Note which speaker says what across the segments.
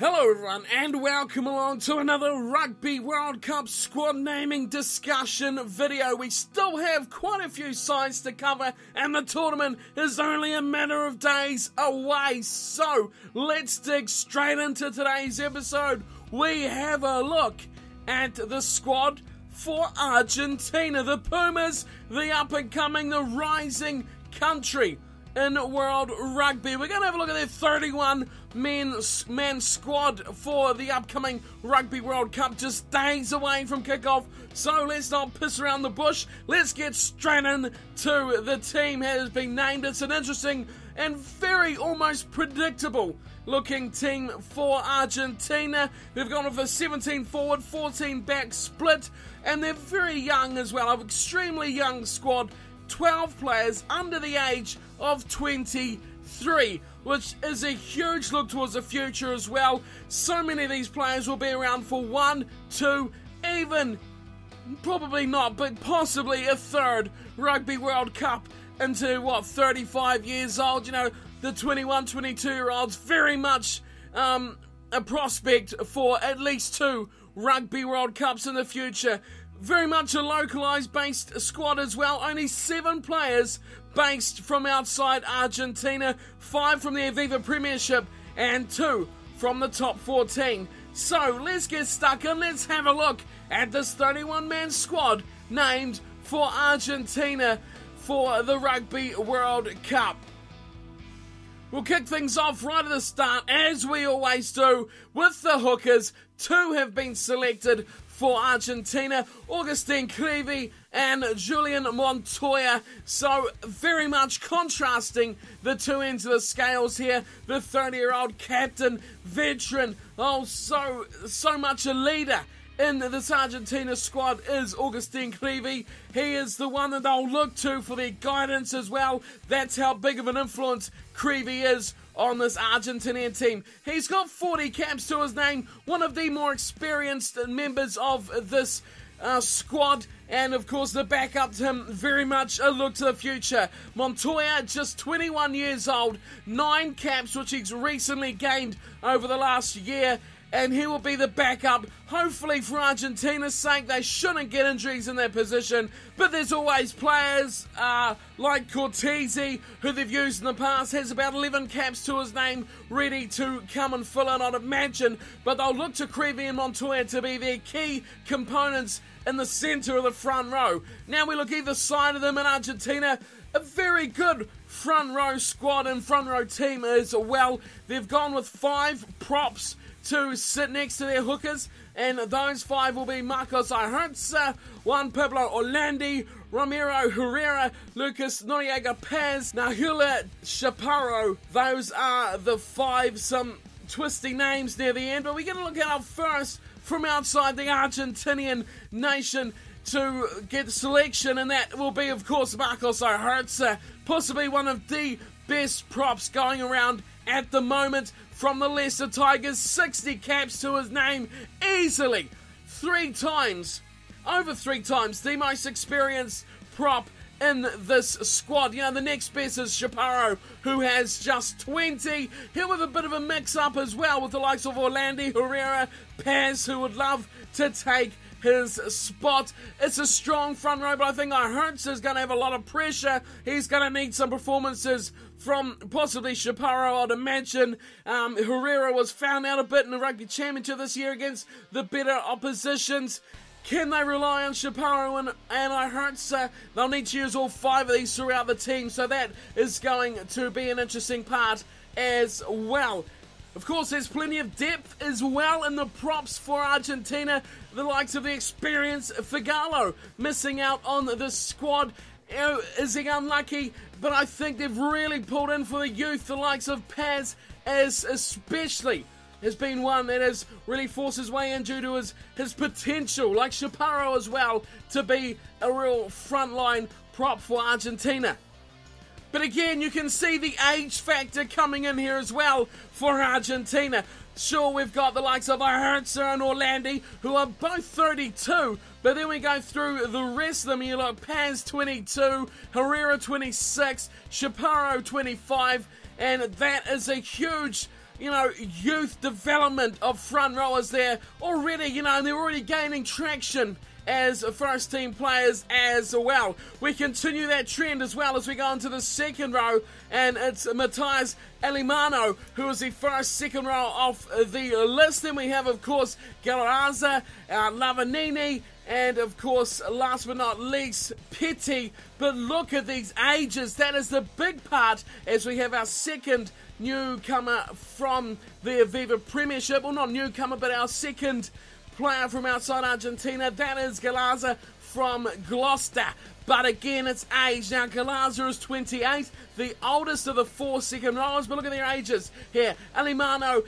Speaker 1: Hello everyone and welcome along to another Rugby World Cup squad naming discussion video. We still have quite a few sides to cover and the tournament is only a matter of days away. So let's dig straight into today's episode. We have a look at the squad for Argentina, the Pumas, the up and coming, the rising country in World Rugby. We're going to have a look at their 31-man squad for the upcoming Rugby World Cup, just days away from kickoff. So let's not piss around the bush. Let's get straight into the team that has been named. It's an interesting and very almost predictable looking team for Argentina. They've gone with a 17 forward, 14 back split, and they're very young as well. An extremely young squad. 12 players under the age of 23, which is a huge look towards the future as well. So many of these players will be around for 1, 2, even probably not, but possibly a third Rugby World Cup into 35 years old. You know, the 21, 22-year-olds very much a prospect for at least 2 Rugby World Cups in the future. Very much a localised based squad as well. Only 7 players based from outside Argentina, 5 from the Aviva Premiership and 2 from the top 14. So let's get stuck in. Let's have a look at this 31-man squad named for Argentina for the Rugby World Cup. We'll kick things off right at the start, as we always do, with the hookers. 2 have been selected for Argentina, Agustin Creevy and Julian Montoya. So very much contrasting the two ends of the scales here. The 30-year-old captain, veteran, so much a leader in this Argentina squad is Agustin Creevy. He is the one that they'll look to for their guidance as well. That's how big of an influence Creevy is on this Argentinian team. He's got 40 caps to his name, one of the more experienced members of this squad, and of course the backup to him, very much a look to the future. Montoya, just 21 years old, 9 caps which he's recently gained over the last year, and he will be the backup, hopefully for Argentina's sake. They shouldn't get injuries in their position, but there's always players like Cortese, who they've used in the past, has about 11 caps to his name, ready to come and fill in, I'd imagine, but they'll look to Creevy and Montoya to be their key components in the centre of the front row. Now we look either side of them in Argentina, a very good front row squad and front row team as well. They've gone with 5 props to sit next to their hookers, and those 5 will be Marcos Ayerza, Juan Pablo Orlandi, Ramiro Herrera, Lucas Noriega Paz, Nahula Chaparro. Those are the 5, some twisty names near the end, but we're going to look at our first from outside the Argentinian nation to get selection, and that will be, of course, Marcos Ayerza, possibly one of the best props going around at the moment from the Leicester Tigers. 60 caps to his name, easily over 3 times the most experienced prop in this squad. You know, the next best is Chaparro, who has just 20. He'll have a bit of a mix-up as well with the likes of Orlandi, Herrera, Paz, who would love to take his spot. It's a strong front row, but I think Ayerza is going to have a lot of pressure. He's going to need some performances from possibly Chaparro, I'd imagine. Herrera was found out a bit in the Rugby Championship this year against the better oppositions. Can they rely on Chaparro and Ayerza? They'll need to use all 5 of these throughout the team, so that is going to be an interesting part as well. Of course, there's plenty of depth as well in the props for Argentina. The likes of the experienced Figalo missing out on the squad. You know, is he unlucky? But I think they've really pulled in for the youth. The likes of Paz especially has been one that has really forced his way in due to his potential, like Chaparro as well, to be a real frontline prop for Argentina. But again, you can see the age factor coming in here as well for Argentina. Sure, we've got the likes of Ayerza and Orlandi, who are both 32, but then we go through the rest of them. You look, Paz 22, Herrera 26, Chaparro 25, and that is a huge youth development of front rowers there already, and they're already gaining traction as first team players as well. We continue that trend as well as we go into the second row, and it's Matthias Alemano who is the first second row off the list. Then we have, of course, Galaza, Lavanini, and of course, last but not least, Petty. But look at these ages. That is the big part as we have our second newcomer from the Aviva Premiership. Well, not newcomer, but our second player from outside Argentina. That is Galaza from Gloucester. But again, it's age. Now, Galaza is 28, the oldest of the four second rowers. But look at their ages here. Alemano,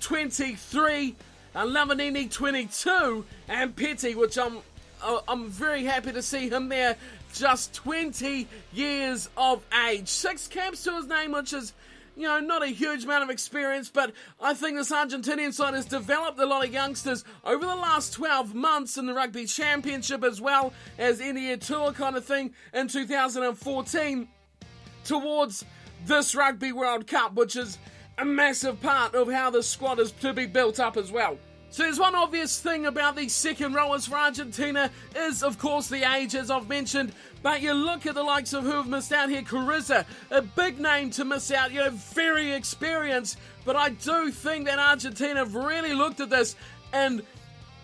Speaker 1: 23. Lavanini, 22. And Petty, which I'm very happy to see him there, just 20 years of age. 6 caps to his name, which is not a huge amount of experience, but I think this Argentinian side has developed a lot of youngsters over the last 12 months in the Rugby Championship, as well as India Tour kind of thing in 2014 towards this Rugby World Cup, which is a massive part of how the squad is to be built up as well. So there's one obvious thing about these second rowers for Argentina is, of course, the age, as I've mentioned. But you look at the likes of who have missed out here. Carriza, a big name to miss out, very experienced. But I do think that Argentina have really looked at this and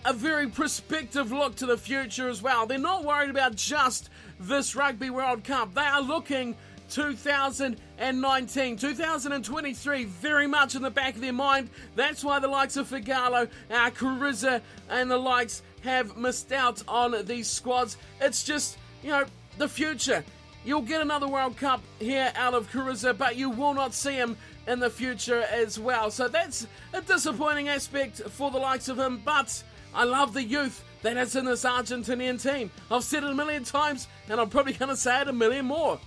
Speaker 1: a very prospective look to the future as well. They're not worried about just this Rugby World Cup. They are looking 2019, 2023 very much in the back of their mind. That's why the likes of Figalo, Carriza and the likes have missed out on these squads. It's just, the future. You'll get another World Cup here out of Carriza, but you will not see him in the future as well. So that's a disappointing aspect for the likes of him, but I love the youth that is in this Argentinian team. I've said it a million times, and I'm probably going to say it a million more.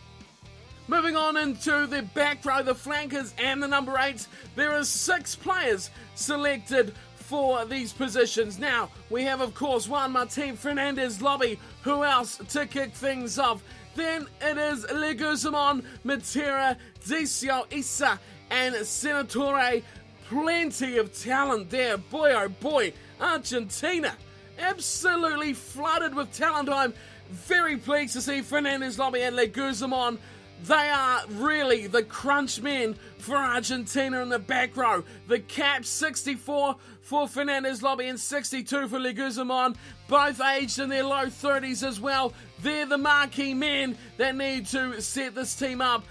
Speaker 1: Moving on into the back row, the flankers and the number 8, there are 6 players selected for these positions. Now, we have, of course, Juan Martin Fernandez Lobby. Who else to kick things off? Then it is Leguizamon, Matera, Decio, Issa, and Senatore. Plenty of talent there. Boy, oh boy, Argentina absolutely flooded with talent. I'm very pleased to see Fernandez Lobby and Leguizamon. They are really the crunch men for Argentina in the back row. The caps, 64 for Fernandez Lobby and 62 for Leguizamon, both aged in their low 30s as well. They're the marquee men that need to set this team up.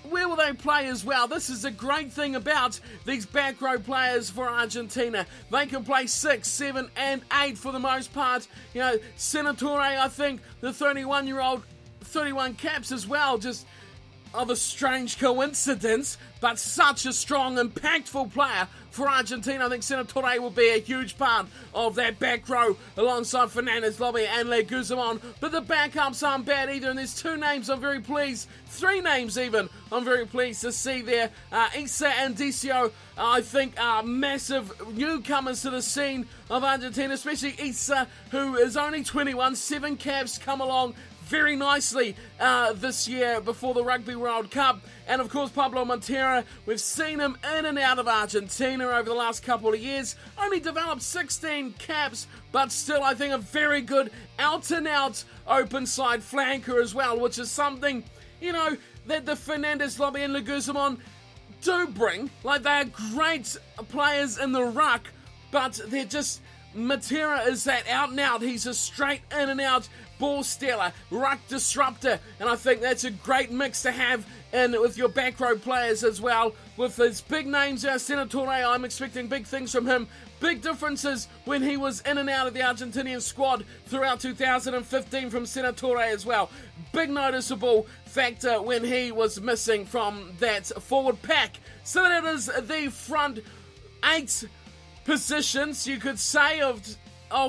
Speaker 1: Where will they play as well? This is a great thing about these back row players for Argentina. They can play 6, 7 and 8 for the most part. Senatore, I think, the 31-year-old, 31 caps as well, just of a strange coincidence, but such a strong, impactful player for Argentina. I think Senatore will be a huge part of that back row alongside Fernandez Lobby and Leguizamon. But the backups aren't bad either, and there's 2 names I'm very pleased, 3 names even, I'm very pleased to see there. Issa and Decio, I think, are massive newcomers to the scene of Argentina, especially Issa, who is only 21, 7 caps, come along very nicely this year before the Rugby World Cup. And of course, Pablo Montero, we've seen him in and out of Argentina over the last couple of years. Only developed 16 caps, but still I think a very good out-and-out open side flanker as well, which is something, that the Fernandez Lobby and Leguizamon do bring. Like, they are great players in the ruck, but they're just... Matera is that out and out. He's a straight in and out ball stealer, ruck disruptor, and I think that's a great mix to have in with your back row players as well. With his big names, Senatore, I'm expecting big things from him. Big differences when he was in and out of the Argentinian squad throughout 2015 from Senatore as well. Big noticeable factor when he was missing from that forward pack. So that is the front 8 positions, you could say, of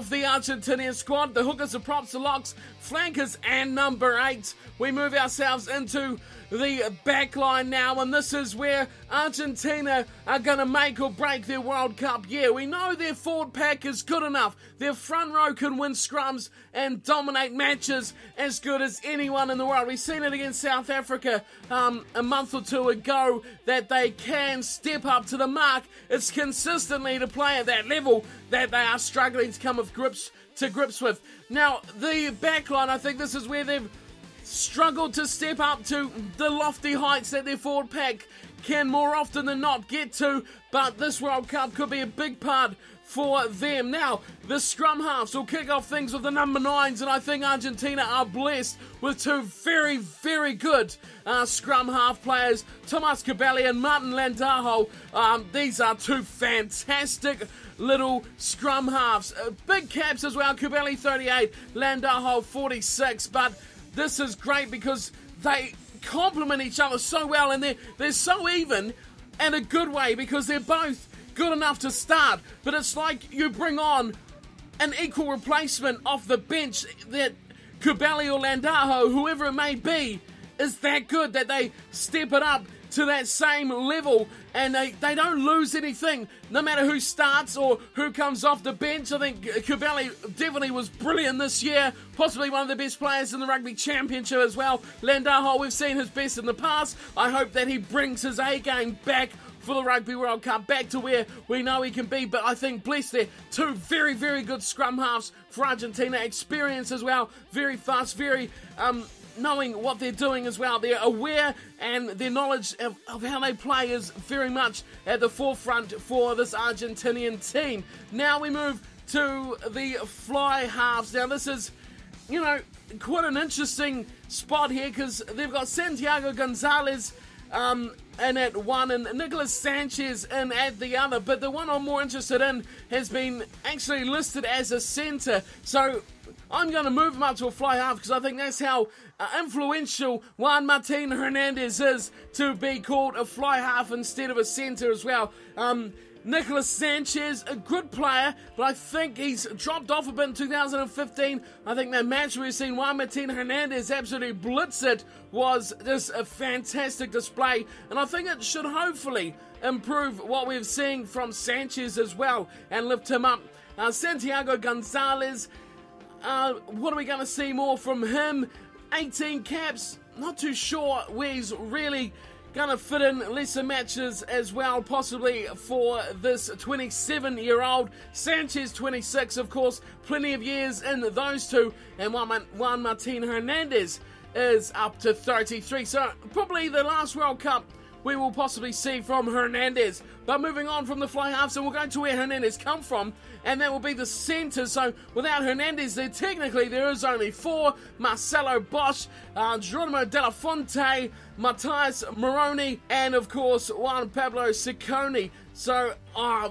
Speaker 1: the Argentinian squad. The hookers, the props, the locks, flankers, and number 8. We move ourselves into the back line now, and this is where Argentina are going to make or break their World Cup year. We know their forward pack is good enough. Their front row can win scrums and dominate matches as good as anyone in the world. We've seen it against South Africa a month or two ago that they can step up to the mark. It's consistently to play at that level that they are struggling to come with grips with. Now, the backline, I think this is where they've struggled to step up to the lofty heights that their forward pack can more often than not get to, but this World Cup could be a big part for them. Now, the scrum halves will kick off things with the number 9s, and I think Argentina are blessed with two very, very good scrum half players, Thomas Cabelli and Martin Landajo. These are two fantastic little scrum halves. Big caps as well, Cabelli 38, Landajo 46, but this is great because they complement each other so well, and they're so even in a good way because they're both good enough to start, but it's like you bring on an equal replacement off the bench that Cabelli or Landajo, whoever it may be, is that good that they step it up to that same level and they don't lose anything no matter who starts or who comes off the bench. I think Cabelli definitely was brilliant this year, possibly one of the best players in the Rugby Championship as well. Landajo, we've seen his best in the past. I hope that he brings his A game back for the Rugby World Cup, back to where we know he can be. But I think, bless, they're two very, very good scrum halves for Argentina. Experience as well, very fast, very knowing what they're doing as well. They're aware, and their knowledge of how they play is very much at the forefront for this Argentinian team. Now we move to the fly halves. Now this is, quite an interesting spot here because they've got Santiago Gonzalez in at one and Nicolas Sanchez in at the other, but the one I'm more interested in has been actually listed as a centre, so I'm going to move him up to a fly half because I think that's how influential Juan Martin Hernandez is to be called a fly half instead of a centre as well. Nicolas Sanchez, a good player, but I think he's dropped off a bit in 2015. I think that match we've seen Juan Martin Hernandez absolutely blitz it was just a fantastic display, and I think it should hopefully improve what we've seen from Sanchez as well and lift him up. Santiago Gonzalez, what are we going to see more from him? 18 caps, not too sure where he's really going to fit in lesser matches as well, possibly for this 27-year-old. Sanchez, 26, of course, plenty of years in those two, and Juan Martin Hernandez is up to 33, so probably the last World Cup we will possibly see from Hernandez. But moving on from the fly halves, and we'll go to where Hernandez come from, and that will be the centre. So without Hernandez, there is only 4: Marcelo Bosch, Geronimo De La Fonte, Matias Moroni, and of course Juan Pablo Ciccone. So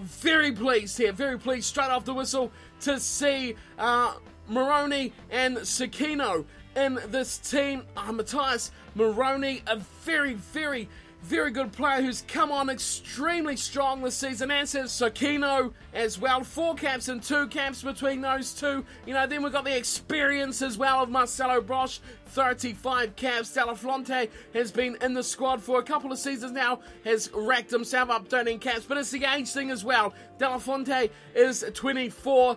Speaker 1: very pleased here, very pleased straight off the whistle to see Moroni and Ciccone in this team. Matias Moroni, a very, very, very good player who's come on extremely strong this season, as has Ciccone as well. 4 caps and 2 caps between those two. Then we've got the experience as well of Marcelo Bosch, 35 caps. De La Fonte has been in the squad for a couple of seasons now, has racked himself up 13 caps, but it's the age thing as well. De La Fonte is 24,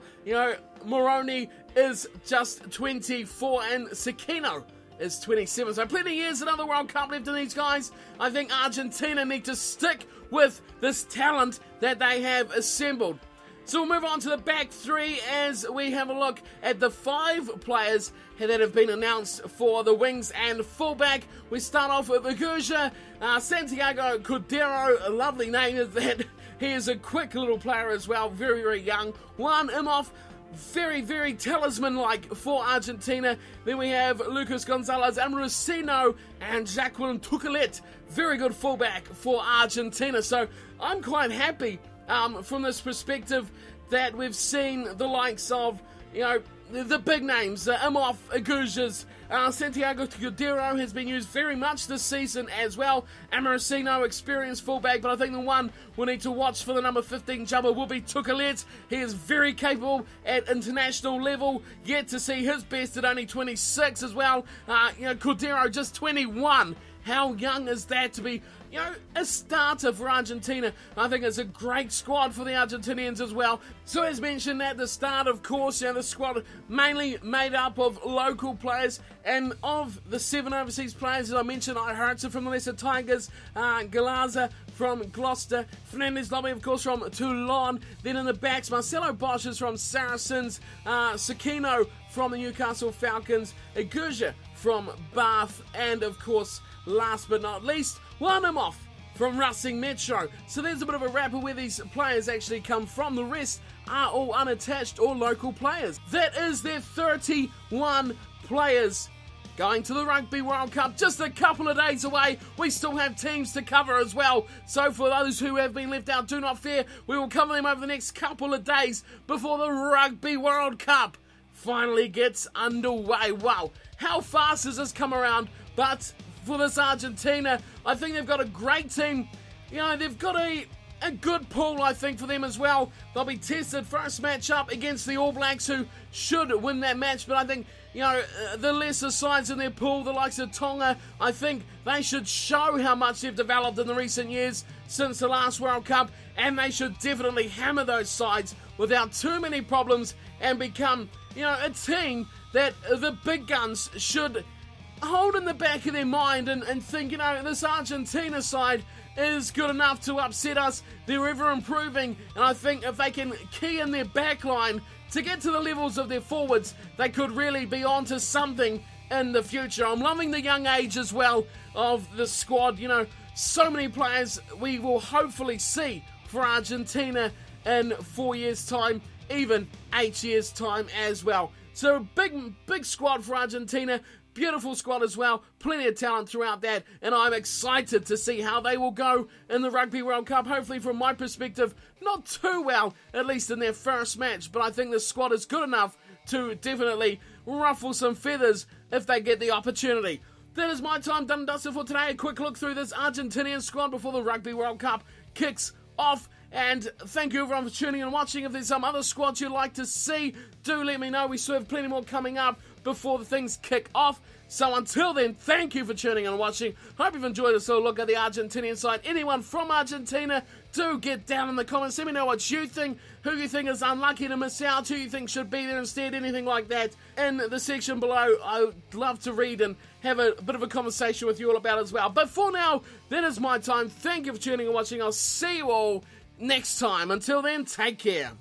Speaker 1: Moroni is just 24, and Ciccone is 27. So plenty of years, another World Cup left in these guys. I think Argentina need to stick with this talent that they have assembled. So we'll move on to the back 3 as we have a look at the 5 players that have been announced for the wings and fullback. We start off with Aguja, Santiago Cordero, a lovely name is that. He is a quick little player as well, very, very young. Juan Imhoff, very, very talisman-like for Argentina. Then we have Lucas Gonzalez Amorosino and Jacqueline Tucalet. Very good fullback for Argentina. So I'm quite happy from this perspective that we've seen the likes of, the big names, Imhoff, Agujas, Santiago Cordero has been used very much this season as well. Amorosino, experienced fullback, but I think the one we'll need to watch for the number 15 jumper will be Tucalet. He is very capable at international level, yet to see his best at only 26 as well. Cordero just 21. How young is that to be a starter for Argentina. I think it's a great squad for the Argentinians as well. So as mentioned at the start, of course, the squad mainly made up of local players, and of the 7 overseas players, as I mentioned, Ihertz from the Lesser Tigers, Galaza from Gloucester, Fernandez Lobby, of course, from Toulon. Then in the backs, Marcelo Bosch is from Saracens, Sakino from the Newcastle Falcons, Igurja from Bath, and of course, last but not least, Wanimoff from Racing Metro. So there's a bit of a wrap of where these players actually come from. The rest are all unattached or local players. That is their 31 players going to the Rugby World Cup. Just a couple of days away. We still have teams to cover as well. So for those who have been left out, do not fear. We will cover them over the next couple of days before the Rugby World Cup finally gets underway. Wow, how fast has this come around? But for this Argentina, I think they've got a great team. They've got a good pool, I think, for them as well. They'll be tested first match up against the All Blacks, who should win that match. But I think, the lesser sides in their pool, the likes of Tonga, I think they should show how much they've developed in the recent years since the last World Cup. And they should definitely hammer those sides without too many problems and become, a team that the big guns should hold in the back of their mind and think, this Argentina side is good enough to upset us. They're ever improving, and I think if they can key in their back line to get to the levels of their forwards, they could really be onto something in the future. I'm loving the young age as well of the squad. So many players we will hopefully see for Argentina in 4 years' time, even 8 years' time as well. So big squad for Argentina. Beautiful squad as well, plenty of talent throughout that, and I'm excited to see how they will go in the Rugby World Cup. Hopefully, from my perspective, not too well, at least in their first match, but I think the squad is good enough to definitely ruffle some feathers if they get the opportunity. That is my time done and dusted for today. A quick look through this Argentinian squad before the Rugby World Cup kicks off. And thank you everyone for tuning in and watching. If there's some other squads you'd like to see, do let me know. We still have plenty more coming up before the things kick off. So until then, thank you for tuning in and watching. Hope you've enjoyed this little look at the Argentinian side. Anyone from Argentina, do get down in the comments. Let me know what you think, who you think is unlucky to miss out, who you think should be there instead, anything like that in the section below. I would love to read and have a bit of a conversation with you all about it as well. But for now, that is my time. Thank you for tuning in and watching. I'll see you all next time. Until then, take care.